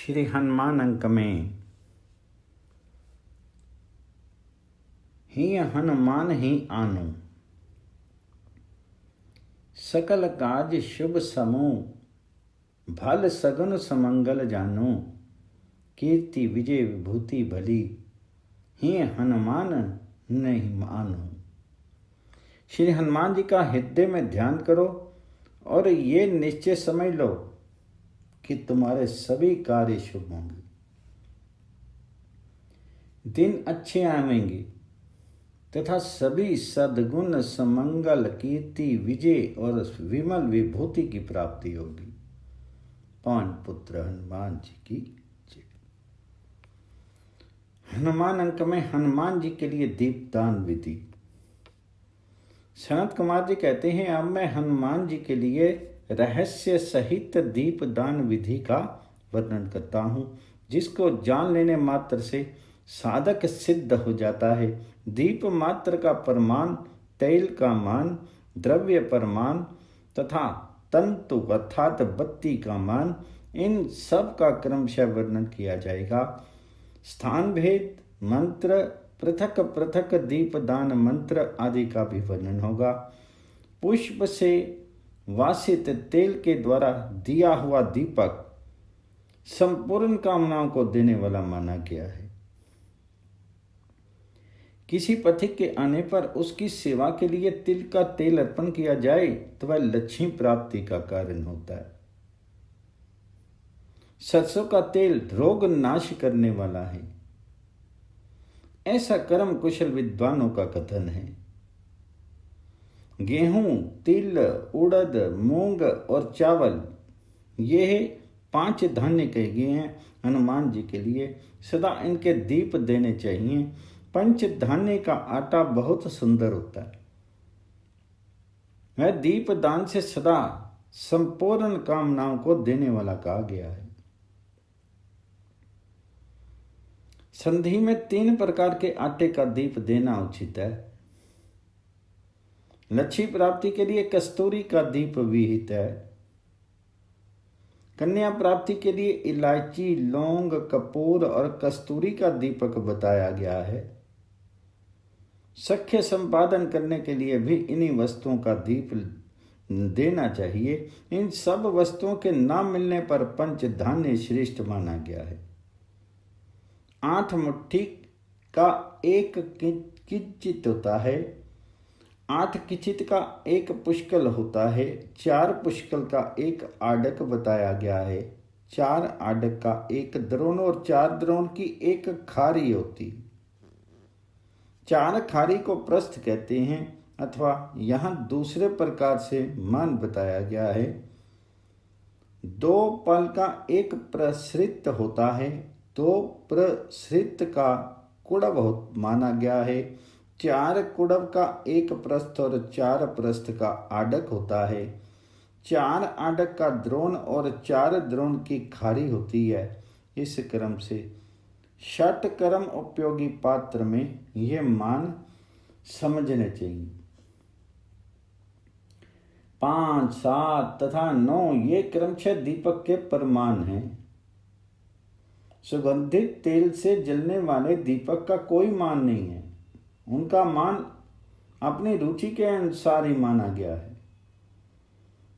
श्री हनुमान अंक में ही हनुमान ही आनो, सकल काज शुभ समूह भल सगुन समंगल जानो, कीर्ति विजय विभूति भली ही हनुमान नहीं मानो। श्री हनुमान जी का हृदय में ध्यान करो और ये निश्चय समझ लो कि तुम्हारे सभी कार्य शुभ होंगे, दिन अच्छे आवेंगे तथा सभी सद्गुण समंगल कीर्ति विजय और विमल विभूति की प्राप्ति होगी। पवन पुत्र हनुमान जी की जय। हनुमान अंक में हनुमान जी के लिए दीपदान विधि। सनत कुमार जी कहते हैं, अब मैं हनुमान जी के लिए रहस्य सहित दीपदान विधि का वर्णन करता हूँ, जिसको जान लेने मात्र से साधक सिद्ध हो जाता है। दीप मात्र का प्रमाण, तैल का मान, द्रव्य प्रमाण तथा तंतु अर्थात बत्ती का मान, इन सब का क्रमशः वर्णन किया जाएगा। स्थान भेद, मंत्र, पृथक पृथक दीपदान मंत्र आदि का भी वर्णन होगा। पुष्प से वासित तेल के द्वारा दिया हुआ दीपक संपूर्ण कामनाओं को देने वाला माना गया है। किसी पथिक के आने पर उसकी सेवा के लिए तिल का तेल अर्पण किया जाए तो वह लक्ष्मी प्राप्ति का कारण होता है। सरसों का तेल रोग नाश करने वाला है, ऐसा कर्म कुशल विद्वानों का कथन है। गेहूं, तिल, उड़द, मूंग और चावल, ये 5 धान्य कहे गए हैं हनुमान जी के लिए। सदा इनके दीप देने चाहिए। पंच धान्य का आटा बहुत सुंदर होता है। वह दीप दान से सदा संपूर्ण कामनाओं को देने वाला कहा गया है। संधि में 3 प्रकार के आटे का दीप देना उचित है। लक्ष्मी प्राप्ति के लिए कस्तूरी का दीप विहित है। कन्या प्राप्ति के लिए इलायची, लौंग, कपूर और कस्तूरी का दीपक बताया गया है। सख्य संपादन करने के लिए भी इन्हीं वस्तुओं का दीप देना चाहिए। इन सब वस्तुओं के न मिलने पर पंच धान्य श्रेष्ठ माना गया है। 8 मुट्ठी का एक किंचित होता है, 8 किंचित का एक पुष्कल होता है, 4 पुष्कल का एक आडक बताया गया है, 4 आडक का एक द्रोण और 4 द्रोण की एक खारी होती। 4 खारी को प्रस्थ कहते हैं, अथवा यहाँ दूसरे प्रकार से मान बताया गया है। 2 पल का एक प्रसृत होता है, 2 प्रसृत का कुड़ब माना गया है, 4 कुड़ब का एक प्रस्थ और 4 प्रस्थ का आडक होता है, 4 आडक का द्रोण और 4 द्रोण की खारी होती है। इस क्रम से षट कर्म उपयोगी पात्र में यह मान समझने चाहिए। 5, 7 तथा 9 ये क्रमशः दीपक के प्रमाण हैं। सुगंधित तेल से जलने वाले दीपक का कोई मान नहीं है। उनका मान अपनी रुचि के अनुसार ही माना गया है।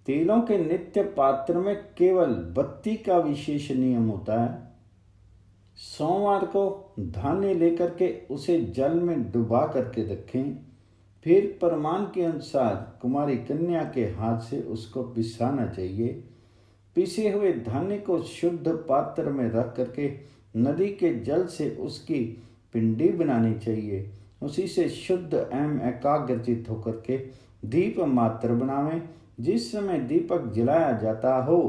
तेलों के नित्य पात्र में केवल बत्ती का विशेष नियम होता है। सोमवार को धान्य लेकर के उसे जल में डुबा करके रखें, फिर प्रमाण के अनुसार कुमारी कन्या के हाथ से उसको पिसाना चाहिए। पिसे हुए धान्य को शुद्ध पात्र में रख करके नदी के जल से उसकी पिंडी बनानी चाहिए। उसी से शुद्ध एवं एकाग्रचित होकर के दीप मात्र बनावें। जिस समय दीपक जलाया जाता हो,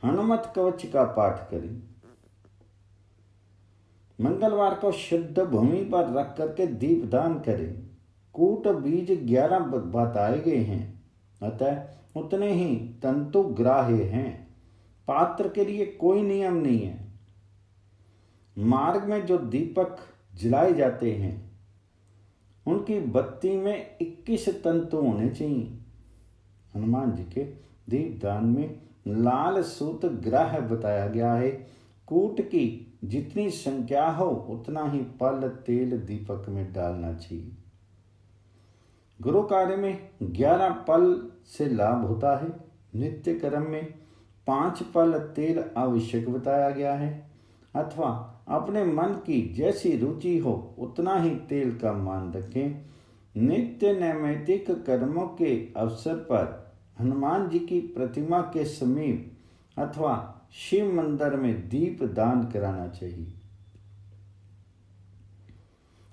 हनुमत कवच का पाठ करें। मंगलवार को शुद्ध भूमि पर रख करके दीपदान करें। कूट बीज 11 बताए गए हैं, अतः उतने ही तंतु ग्राह्य हैं। पात्र के लिए कोई नियम नहीं है। मार्ग में जो दीपक जलाए जाते हैं उनकी बत्ती में 21 तंतु होने चाहिए। हनुमान जी के दीपदान में लाल सूत ग्राह्य बताया गया है। कूट की जितनी संख्या हो उतना ही पल तेल दीपक में डालना चाहिए। गुरु कार्य में 11 पल से लाभ होता है। नित्य कर्म में 5 पल तेल आवश्यक बताया गया है, अथवा अपने मन की जैसी रुचि हो उतना ही तेल का मान रखें। नित्य नैमित्तिक कर्मों के अवसर पर हनुमान जी की प्रतिमा के समीप अथवा शिव मंदिर में दीप दान कराना चाहिए।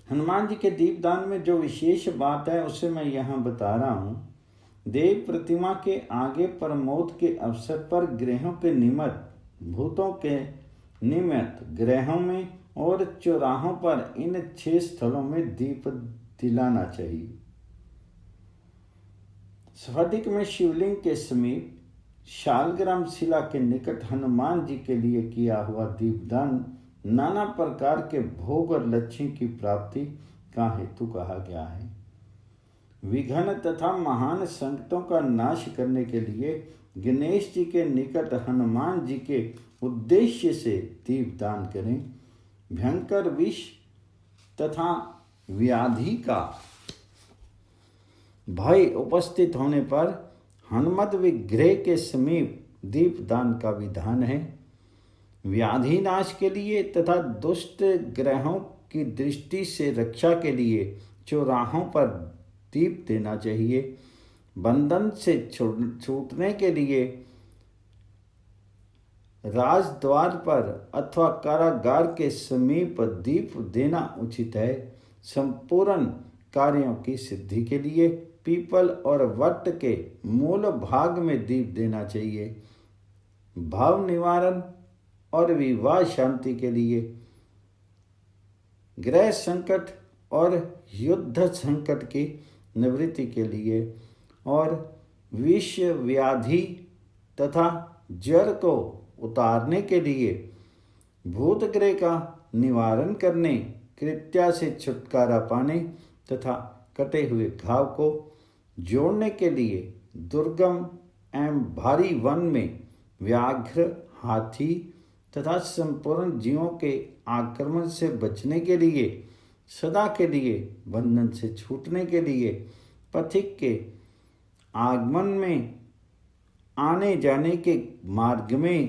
हनुमान जी के दीप दान में जो विशेष बात है उसे मैं यहाँ बता रहा हूँ। देव प्रतिमा के आगे प्रमोद के अवसर पर ग्रहों के निमित्त, भूतों के निमित्त ग्रहों में और चौराहों पर इन 6 स्थलों में दीप दिलाना चाहिए। स्फटिक में शिवलिंग के समीप शालग्राम शिला के निकट हनुमान जी के लिए किया हुआ दीपदान नाना प्रकार के भोग और लक्ष्य की प्राप्ति का हेतु कहा गया है। विघ्न तथा महान संकटों का नाश करने के लिए गणेश जी के निकट हनुमान जी के उद्देश्य से दीपदान करें। भयंकर विष तथा व्याधि का भय उपस्थित होने पर हनुमत विग्रह के समीप दीपदान का विधान है। व्याधि नाश के लिए तथा दुष्ट ग्रहों की दृष्टि से रक्षा के लिए चौराहों पर दीप देना चाहिए। बंधन से छूटने के लिए राजद्वार पर अथवा कारागार के समीप दीप देना उचित है। संपूर्ण कार्यों की सिद्धि के लिए पीपल और वट के मूल भाग में दीप देना चाहिए। भाव निवारण और विवाह शांति के लिए, गृह संकट और युद्ध संकट की निवृत्ति के लिए और विष व्याधि तथा जड़ को उतारने के लिए, भूत ग्रह का निवारण करने, कृत्या से छुटकारा पाने तथा कटे हुए घाव को जोड़ने के लिए, दुर्गम एवं भारी वन में व्याघ्र, हाथी तथा संपूर्ण जीवों के आक्रमण से बचने के लिए, सदा के लिए बंधन से छूटने के लिए, पथिक के आगमन में, आने जाने के मार्ग में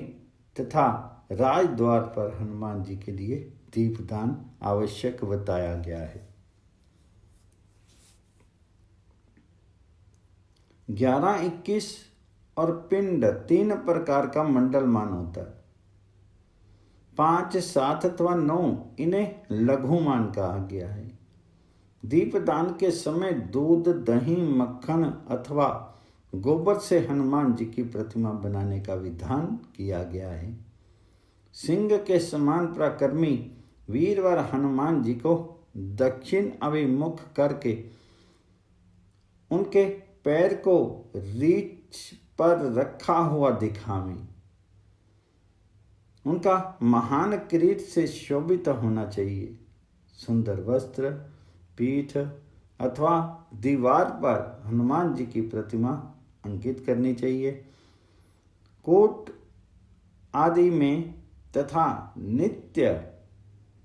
तथा राजद्वार पर हनुमान जी के लिए दीपदान आवश्यक बताया गया है। 11, 21 और पिंड 3 प्रकार का मंडलमान होता है। 5, 7 अथवा 9 इन्हें लघुमान कहा गया है। दीपदान के समय दूध, दही, मक्खन अथवा गोबर से हनुमान जी की प्रतिमा बनाने का विधान किया गया है। सिंह के समान पराक्रमी वीरवर हनुमान जी को दक्षिण अभिमुख करके उनके पैर को रीछ पर रखा हुआ दिखावें। उनका महान किरीट से शोभित होना चाहिए। सुंदर वस्त्र, पीठ अथवा दीवार पर हनुमान जी की प्रतिमा अंकित करनी चाहिए। कोट आदि में तथा नित्य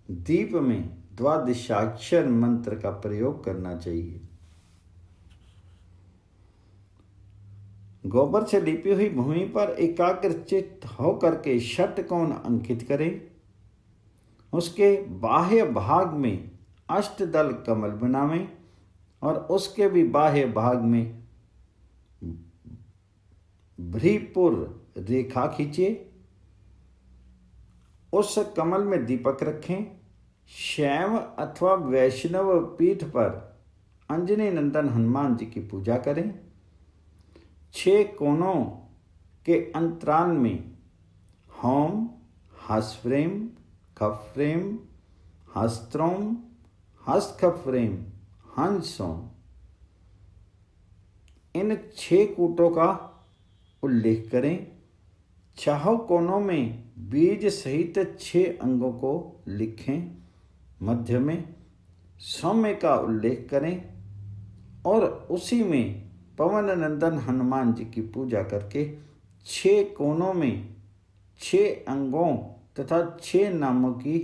दीप में द्वादशाक्षर मंत्र का प्रयोग करना चाहिए। गोबर से लिपी हुई भूमि पर एकाग्रचित्त होकर के षटकोण अंकित करें। उसके बाह्य भाग में अष्टदल कमल बनावें और उसके भी बाह्य भाग में भ्रीपुर रेखा खींचे। उस कमल में दीपक रखें। शैव अथवा वैष्णव पीठ पर अंजनी नंदन हनुमान जी की पूजा करें। 6 कोनों के अंतराल में होम, हस्तफ्रेम, खफ्रेम, हस्त्रोम, हस्तखफ्रेम, हंसों, इन 6 कूटों का उल्लेख करें। 6 कोनों में बीज सहित 6 अंगों को लिखें। मध्य में सौम्य का उल्लेख करें और उसी में पवन नंदन हनुमान जी की पूजा करके 6 कोनों में 6 अंगों तथा 6 नामों की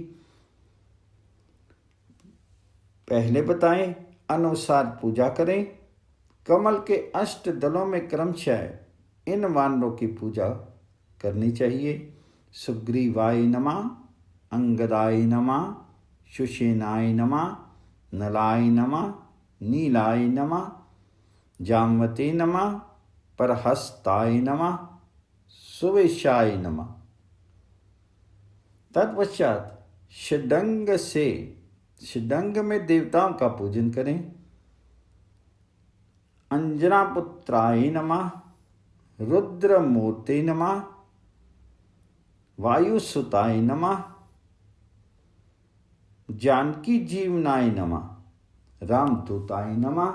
पहले बताए अनुसार पूजा करें। कमल के 8 दलों में क्रमशः इन वानरों की पूजा करनी चाहिए। सुग्रीवाय नमः, अंगदाय नमः, सुषेनाय नमः, नलाय नमः, नीलाय नमः, जामवते नमः, परहस्ताय नमः, सुवेशाय नमः। तत्पश्चात षडंग में देवताओं का पूजन करें। अंजनापुत्राय नमः, रुद्रमूर्ते नमः, वायुसुताय नमः, जानकी जीवनाय नमः, रामदूताय नमः,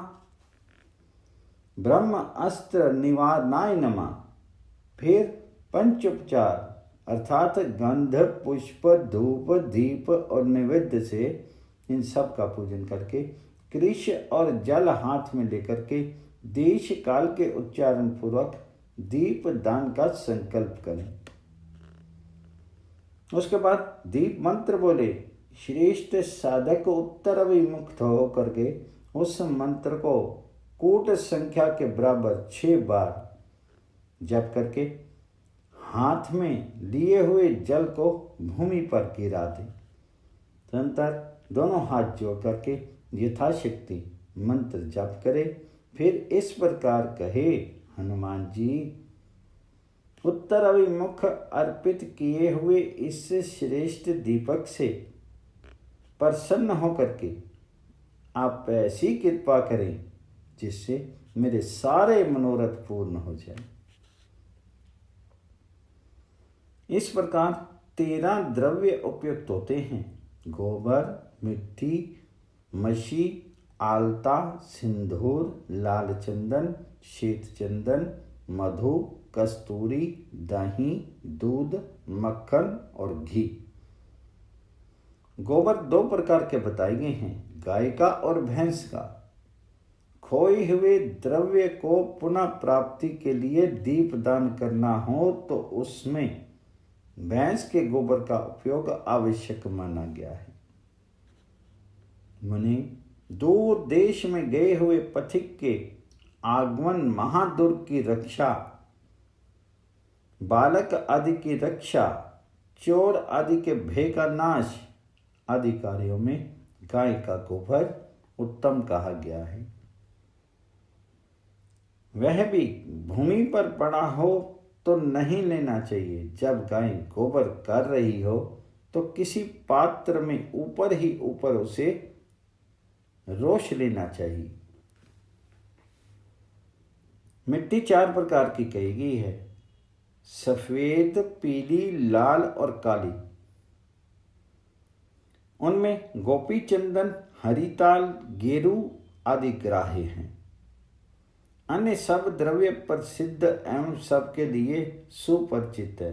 ब्रह्म अस्त्र निवारणाय नमः। फिर पंचोपचार अर्थात गंध, पुष्प, धूप, दीप और नैवेद्य से इन सब का पूजन करके कृष और जल हाथ में लेकर के देश काल के उच्चारण पूर्वक दीप दान का संकल्प करें। उसके बाद दीप मंत्र बोले श्रेष्ठ साधक उत्तर अभिमुख होकर के उस मंत्र को कूट संख्या के बराबर 6 बार जप करके हाथ में लिए हुए जल को भूमि पर गिरा दें। तदनंतर दोनों हाथ जोड़ करके यथाशक्ति मंत्र जप करे। फिर इस प्रकार कहे, हनुमान जी, उत्तर अभिमुख अर्पित किए हुए इस श्रेष्ठ दीपक से प्रसन्न होकर के आप ऐसी कृपा करें जिससे मेरे सारे मनोरथ पूर्ण हो जाए। इस प्रकार 13 द्रव्य उपयुक्त होते हैं। गोबर, मिट्टी, मशी, आलता, सिंदूर, लाल चंदन, श्वेत चंदन, मधु, कस्तूरी, दही, दूध, मक्खन और घी। गोबर 2 प्रकार के बताए गए हैं, गाय का और भैंस का। खोए हुए द्रव्य को पुनः प्राप्ति के लिए दीप दान करना हो तो उसमें भैंस के गोबर का उपयोग आवश्यक माना गया है। मुनि, दूर देश में गए हुए पथिक के आगमन, महादुर्ग की रक्षा, बालक आदि की रक्षा, चोर आदि के भय का नाश आदि कार्यों में गाय का गोबर उत्तम कहा गया है। वह भी भूमि पर पड़ा हो तो नहीं लेना चाहिए। जब गाय गोबर कर रही हो तो किसी पात्र में ऊपर ही ऊपर उसे रोश लेना चाहिए। मिट्टी 4 प्रकार की कही गई है, सफेद, पीली, लाल और काली। उनमें गोपी चंदन, हरिताल, गेरू आदि ग्राह्य हैं। अन्य सब द्रव्य प्रसिद्ध एवं सबके लिए सुपरिचित है।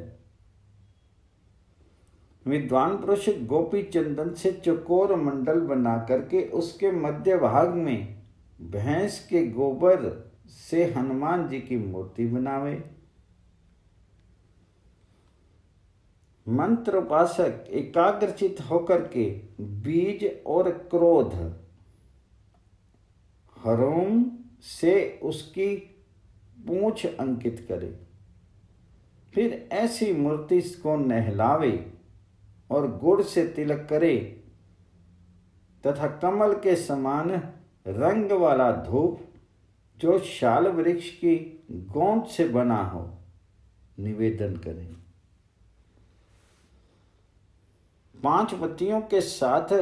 विद्वान पुरुष गोपी चंदन से चकोर मंडल बना करके उसके मध्य भाग में भैंस के गोबर से हनुमान जी की मूर्ति बनावे। मंत्र उपासक एकाग्रचित होकर के बीज और क्रोध हरोम से उसकी पूंछ अंकित करे। फिर ऐसी मूर्ति को नहलावे और गुड़ से तिलक करे तथा कमल के समान रंग वाला धूप जो शाल वृक्ष की गोंद से बना हो निवेदन करें। 5 पत्तियों के साथ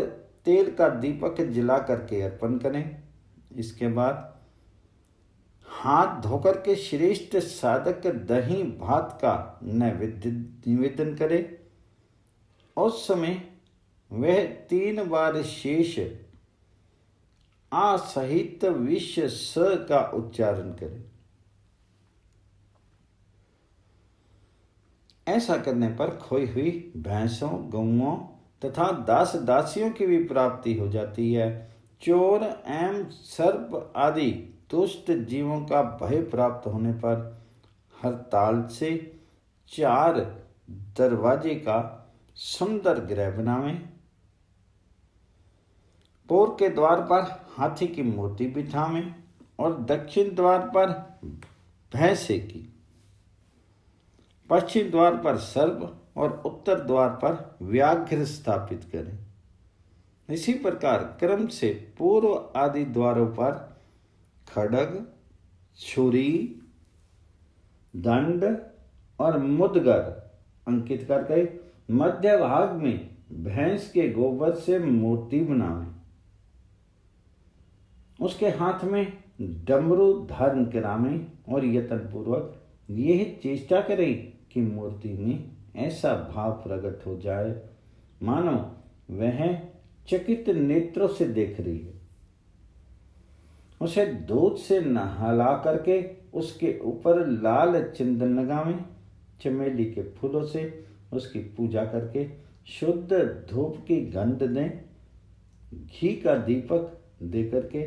तेल का दीपक जला करके अर्पण करें। इसके बाद हाथ धोकर के श्रेष्ठ साधक दही भात का निवेदन करे। उस समय वह 3 बार शेष आ सहित विष स का उच्चारण करे। ऐसा करने पर खोई हुई भैंसों, गौओं तथा दास दासियों की भी प्राप्ति हो जाती है। चोर एवं सर्प आदि दुष्ट जीवों का भय प्राप्त होने पर हर ताल से 4 दरवाजे का सुंदर गृह बनावें। पूर्व के द्वार पर हाथी की मूर्ति बिठावें और दक्षिण द्वार पर भैंसे की, पश्चिम द्वार पर सर्प और उत्तर द्वार पर व्याघ्र स्थापित करें। इसी प्रकार क्रम से पूर्व आदि द्वारों पर खड्ग, छुरी, दंड और मुद्गर अंकित करके मध्य भाग में भैंस के गोबर से मूर्ति बनावें। उसके हाथ में डमरू धारण करावें और यत्नपूर्वक यह चेष्टा करें कि मूर्ति में ऐसा भाव प्रकट हो जाए मानो वह चकित नेत्रों से देख रही है। उसे दूध से नहला करके उसके ऊपर लाल चंदन लगावें। चमेली के फूलों से उसकी पूजा करके शुद्ध धूप की गंध दें। घी का दीपक दे करके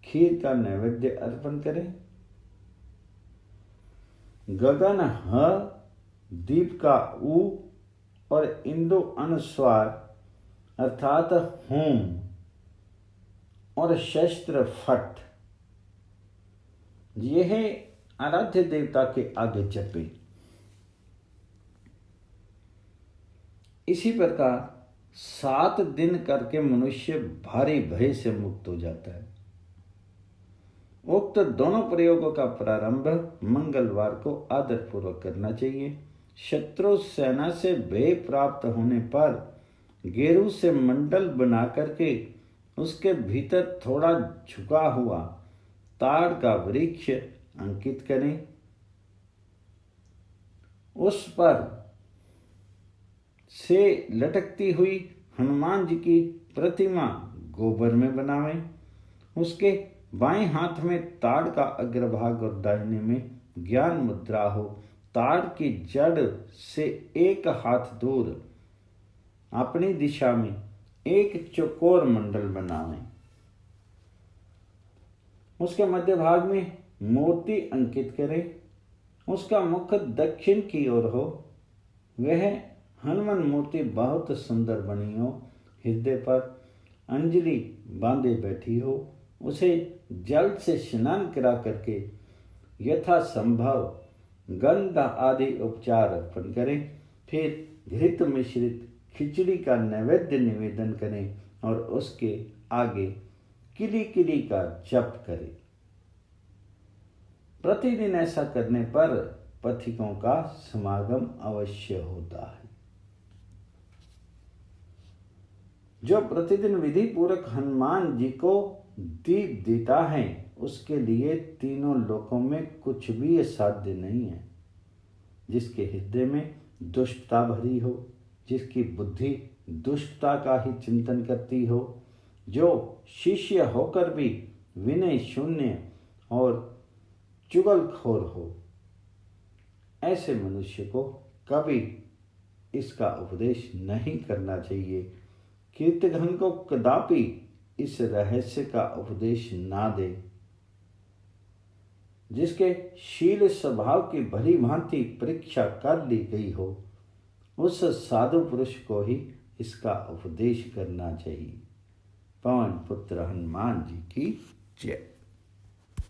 खीर का नैवेद्य अर्पण करें। गगन ह, दीप का ऊ और इंदु अनुस्वार अर्थात होम और शस्त्र फट, यह आराध्य देवता के आगे जपे। इसी प्रकार 7 दिन करके मनुष्य भारी भय से मुक्त हो जाता है। उक्त दोनों प्रयोगों का प्रारंभ मंगलवार को आदर पूर्वक करना चाहिए। शत्रु सेना से भय प्राप्त होने पर गेरू से मंडल बना करके उसके भीतर थोड़ा झुका हुआ ताड़ का वृक्ष अंकित करें। उस पर से लटकती हुई हनुमान जी की प्रतिमा गोबर में बनावें। उसके बाएं हाथ में ताड़ का अग्रभाग और दाहिने में ज्ञान मुद्रा हो। ताड़ की जड़ से 1 हाथ दूर अपनी दिशा में एक चौकोर मंडल बनावें। उसके मध्य भाग में मूर्ति अंकित करें। उसका मुख दक्षिण की ओर हो। वह हनुमान मूर्ति बहुत सुंदर बनी हो। हृदय पर अंजलि बांधे बैठी हो। उसे जल से स्नान करा करके यथा संभव गंध आदि उपचार अर्पण करें। फिर घृत मिश्रित खिचड़ी का नैवेद्य निवेदन करें और उसके आगे किली किली का जप करें। प्रतिदिन ऐसा करने पर पथिकों का समागम अवश्य होता है। जो प्रतिदिन विधि पूर्वक हनुमान जी को दीप देता है उसके लिए तीनों लोकों में कुछ भी असाध्य नहीं है। जिसके हृदय में दुष्टता भरी हो, जिसकी बुद्धि दुष्टता का ही चिंतन करती हो, जो शिष्य होकर भी विनय शून्य और चुगलखोर हो, ऐसे मनुष्य को कभी इसका उपदेश नहीं करना चाहिए। कीर्तिघन को कदापि इस रहस्य का उपदेश ना दे। जिसके शील स्वभाव की भली भांति परीक्षा कर ली गई हो, उस साधु पुरुष को ही इसका उपदेश करना चाहिए। पवन पुत्र हनुमान जी की जय।